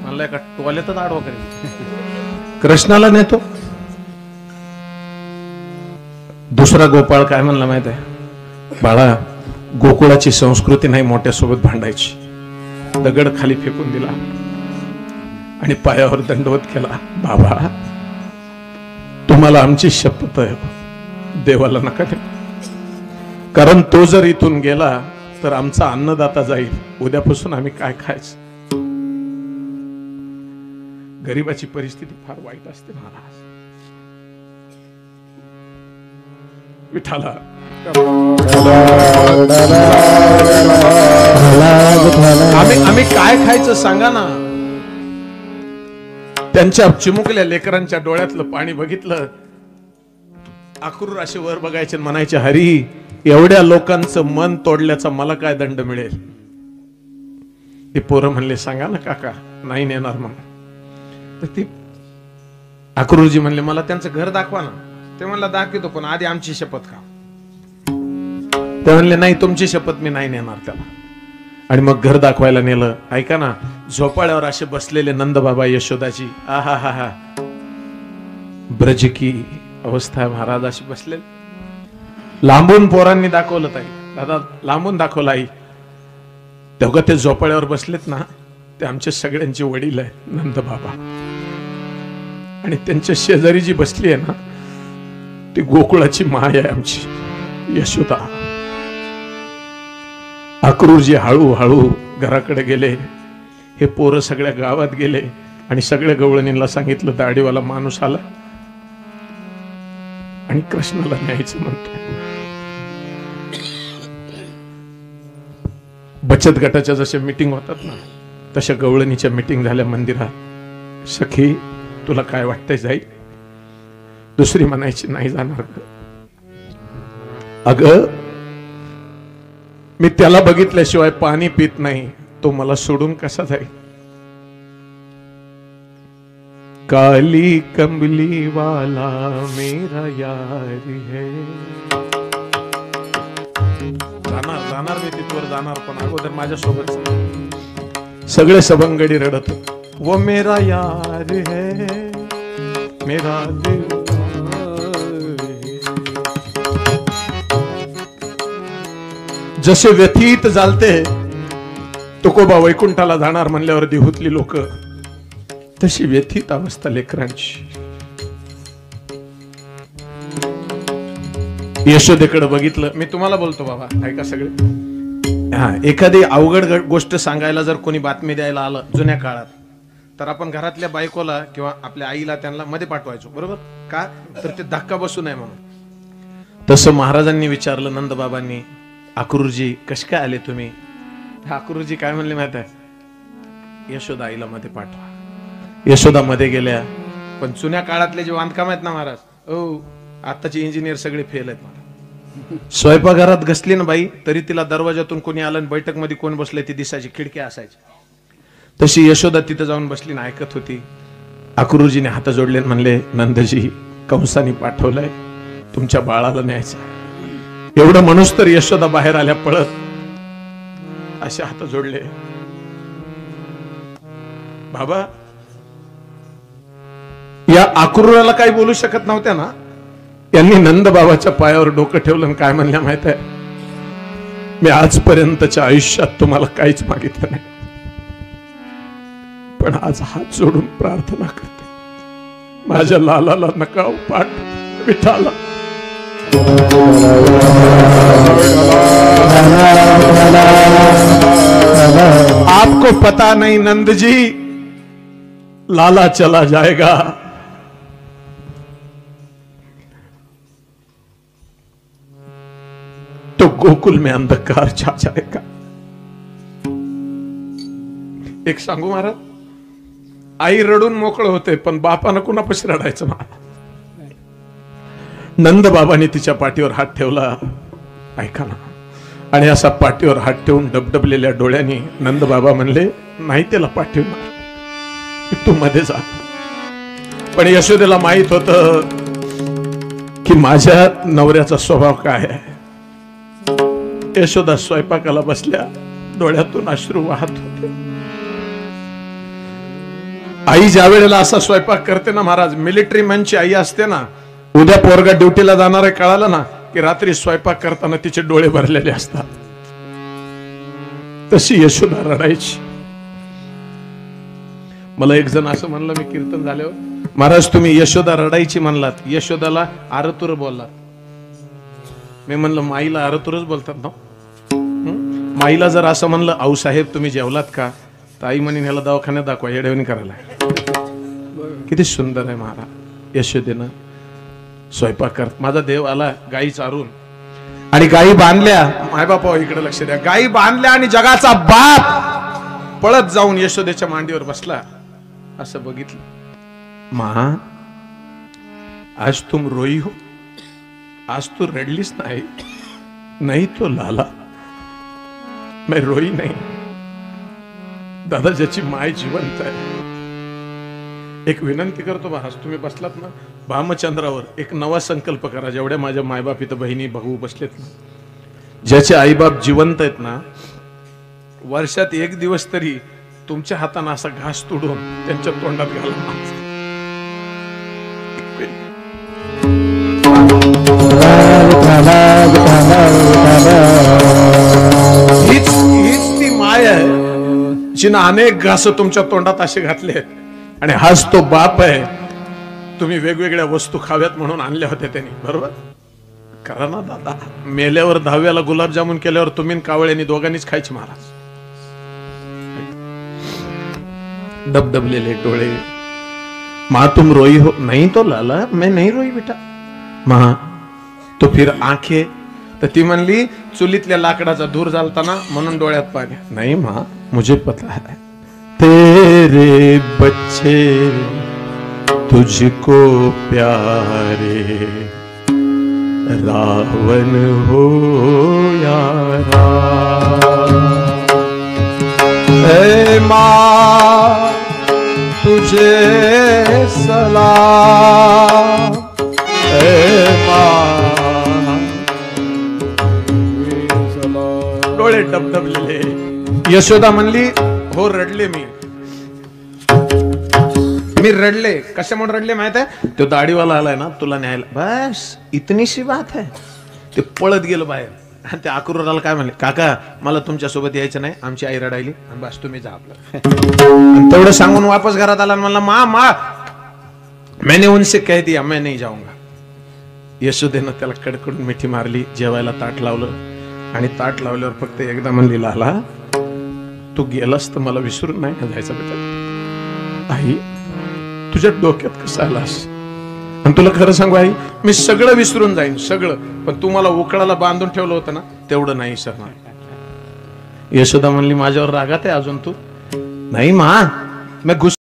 म्हणलं एका टॉयलेटच आडवा करेल. कृष्णाला नेतो. दुसरा गोपाळ काय म्हणला माहित आहे, बाळा गोकुळाची संस्कृती नाही मोठ्यासोबत भांडायची. दगड खाली फेकून दिला आणि पायावर दंडवत केला. बाबा तुम्हाला आमची शपथ आहे, देवाला नका देऊ, कारण तो जर इथून गेला तर आमचा अन्नदाता जाईल. उद्यापासून आम्ही काय खायचं. गरिबाची परिस्थिती फार वाईट असते महाराज. विठाला आम्ही काय खायचं सांगा ना. त्यांच्या चिमुकल्या लेकरांच्या डोळ्यातलं पाणी बघितलं. आक्रूर असे वर बघायचे, म्हणायचे हरी एवढ्या लोकांचं मन तोडल्याचा मला काय दंड मिळेल. ते पोरं म्हणले सांगा ना काका, नाही नेणार म्हणून. तर ते आक्रूरजी म्हणले मला त्यांचं घर दाखवा ना. ते म्हणला दाखवतो, पण आधी आमची शपथ खा. ते म्हणले नाही तुमची शपथ मी नाही नेणार त्याला. आणि मग घर दाखवायला नेलं. ऐका ना, झोपाळ्यावर असे बसलेले नंदबाबा यशोदाची, आहा हा हा ब्रज की अवस्था आहे महाराज. अशी बसले. लांबून पोरांनी दाखवलं ताई, दादा लांबून दाखवलं आई. तेव्हा ते झोपाळ्यावर बसलेत ना, ते आमच्या सगळ्यांचे वडील आहेत नंदबाबा. आणि त्यांच्या शेजारी जी बसली आहे ना, ती गोकुळाची माय आहे आमची यशोदा. आक्रूरजी हळूहळू घराकडे गेले. हे पोरं सगळ्या गावात गेले आणि सगळ्या गवळणींना सांगितलं दाढीवाला माणूस आला आणि कृष्णाला न्यायचं म्हणतो. बचत गटाच्या जशा मीटिंग होतात ना, तशा गवळणीच्या मीटिंग झाल्या मंदिरात. सखी तुला काय वाटतंय जाईल. दुसरी म्हणायची नाही जाणार. अगं मी त्याला बघितल्याशिवाय पाणी पित नाही, तो मला सोडून कसा जाईल. काली कंबली वाला मेरा यार है. जाणार मी तिथवर जाणार, पण अगोदर माझ्या सोबत. सगळे सभंगडी रडत, वो मेरा यार है मेरा दिल. जसे व्यथित झालते तुकोबा वैकुंठाला जाणार म्हणल्यावर देहूतली लोक, तशी व्यथित अवस्था लेकरांची. यशोदेकडे बघितलं. मी तुम्हाला बोलतो बाबा, ऐका सगळे. हा, एखादी अवघड गोष्ट सांगायला जर कोणी बातमी द्यायला आलं जुन्या काळात, तर आपण घरातल्या बायकोला किंवा आपल्या आईला त्यांना मध्ये पाठवायचो, बरोबर का, तर ते धक्का बसू नये म्हणून. तसं महाराजांनी विचारलं नंदबाबांनी, आक्रूरजी कसे काय आले तुम्ही. आक्रूरजी काय म्हणले माहित आहे, यशोदा आईला मध्ये पाठवा. यशोदा मध्ये गेल्या. पण जुन्या काळातले जे बांधकाम आहेत ना महाराज, ओ आताचे इंजिनियर सगळे फेल आहेत. स्वयंपाकघरात घसली ना बाई, तरी तिला दरवाजातून कोणी आलं आणि बैठक मध्ये कोण बसले ती दिसायची, खिडक्या असायच्या. तशी यशोदा तिथं जाऊन बसली ना, ऐकत होती. आक्रूरजीने हात जोडले म्हणले, नंदजी कंसाने पाठवलंय तुमच्या बाळाला न्यायचं. एवढं म्हणूस तर यशोदा बाहेर आल्या पळत, असे हात जोडले. बाबा या आक्रूराला काही बोलू शकत नव्हत्या ना, यांनी नंद बाबाच्या पायावर डोकं ठेवलं. काय म्हणल्या माहित आहे, मी आजपर्यंतच्या आयुष्यात तुम्हाला काहीच मागितलं नाही, पण आज हात जोडून प्रार्थना करते, माझ्या लालाला नका पाठ विठाला. आपको पता नहीं नंद जी, लाला चला जाएगा. तो गोकुल में अंधकार छा जाएगा. एक सांगू महाराज, आई रडून मोकळ होते, पण बापानं कुणापाशी रडायचं ना. नंद बाबांनी तिच्या पाठीवर हात ठेवला, ऐका ना, आणि असा पाठीवर हात ठेवून डबडबलेल्या डोळ्यांनी नंद बाबा म्हणले, नाही त्याला पाठवणार, तू मध्ये जा. पण यशोदेला माहित होत की माझ्या नवऱ्याचा स्वभाव काय आहे. यशोदा स्वयंपाकाला बसल्या, डोळ्यातून अश्रू वाहत होते. आई ज्या वेळेला असा स्वयंपाक करते ना महाराज, मिलिटरी मॅनची आई असते ना, उद्या पोरगा ड्युटीला जाणार आहे कळालं ना की रात्री स्वयंपाक करताना तिचे डोळे भरलेले असतात. तशी यशोदा रडायची. मला एक जण असं म्हणलं, मी कीर्तन झाल्यावर, महाराज तुम्ही यशोदा रडायची म्हणलात, यशोदाला आरतुर बोललात. मी म्हणलं माईला आरतुरच बोलतात ना. माईला जर असं म्हणलं आऊ साहेब तुम्ही जेवलात का, तर आई म्हणे ह्याला दवाखान्यात दाखवा, येडवणी करायला. किती सुंदर आहे महाराज. यशोदेनं स्वयंपाक करत, माझा देव आला गाई चारून, आणि गाई बांधल्या. माय बापा इकडे लक्ष द्या. गाई बांधल्या आणि जगाचा बाप पळत जाऊन यशोदेच्या मांडीवर बसला. असं बघितलं, माँ आज तुम रोई हो, आज तू रडलीस नाही. नहीं तो लाला मैं रोई नहीं. दादा ज्याची माय जिवंत आहे, एक विनंती करतो महाराज, तुम्ही बसलात ना भामचंद्रावर, एक नवा संकल्प करा. जेवढ्या माझ्या मायबाप इथं बहिणी भाऊ बसलेत ना, ज्याचे आईबाप जिवंत आहेत ना, वर्षात एक दिवस तरी तुमच्या हाताने असा घास तुडून त्यांच्या तोंडात घाला. हीच ती माय आहे जिनं अनेक घास तुमच्या तोंडात असे घातले आहेत. आणि हाच तो बाप आहे, तुम्ही वेगवेगळ्या वस्तू खाव्यात म्हणून आणल्या होत्या त्यांनी. बरोबर करा ना दादा. मेल्यावर 10व्याला गुलाबजामुन केल्यावर तुम्ही कावळ्यांनी दोघांनीच खायचे महाराज. डबडबलेले डोळे. माँ तुम रोई हो, नहीं तो लाला मैं नहीं रोई बेटा. माँ तो फिर आंखें, तर ती म्हणली चुलीतल्या लाकडाचा धूर जालताना म्हणून डोळ्यात पाणी. नाही माँ मुझे पता है तेरे बच्चे तुझको प्यारे, रावण हो या राम. ए माँ तुझे सलाम, ए माँ. डोळे डबडबलेले. यशोदा म्हणली हो रडले मी रडले. कशामुळे रडले माहित आहे? तो दाढीवाला आलाय ना तुला न्यायला, बस इतनीशी बात आहे. ते पळत गेलं बाहेर आणि त्या अक्रूराला काय म्हणले, काका मला तुमच्या सोबत यायचं नाही, आमची आई रडायली, आणि बस तुम्ही जा आपलं. तेवढं सांगून वापस घरात आला आणि म्हणला माँ मैंने उनसे कह दिया मैं नहीं जाऊंगा. यशोदेनं त्याला कडकडून मिठी मारली, जेवायला ताट लावलं, आणि ताट लावल्यावर फक्त एकदा म्हणली, लाला तू गेलास तर मला विसरून नाही का जायचं बेटा. आई तुझ्या डोक्यात कसं आलास? आणि तुला खरं सांगू आई, मी सगळं विसरून जाईन सगळं, पण तू मला उकळाला बांधून ठेवलं होतं ना तेवढं नाही सर. यशोदा म्हणली माझ्यावर रागात आहे अजून तू? नाही माँ मैं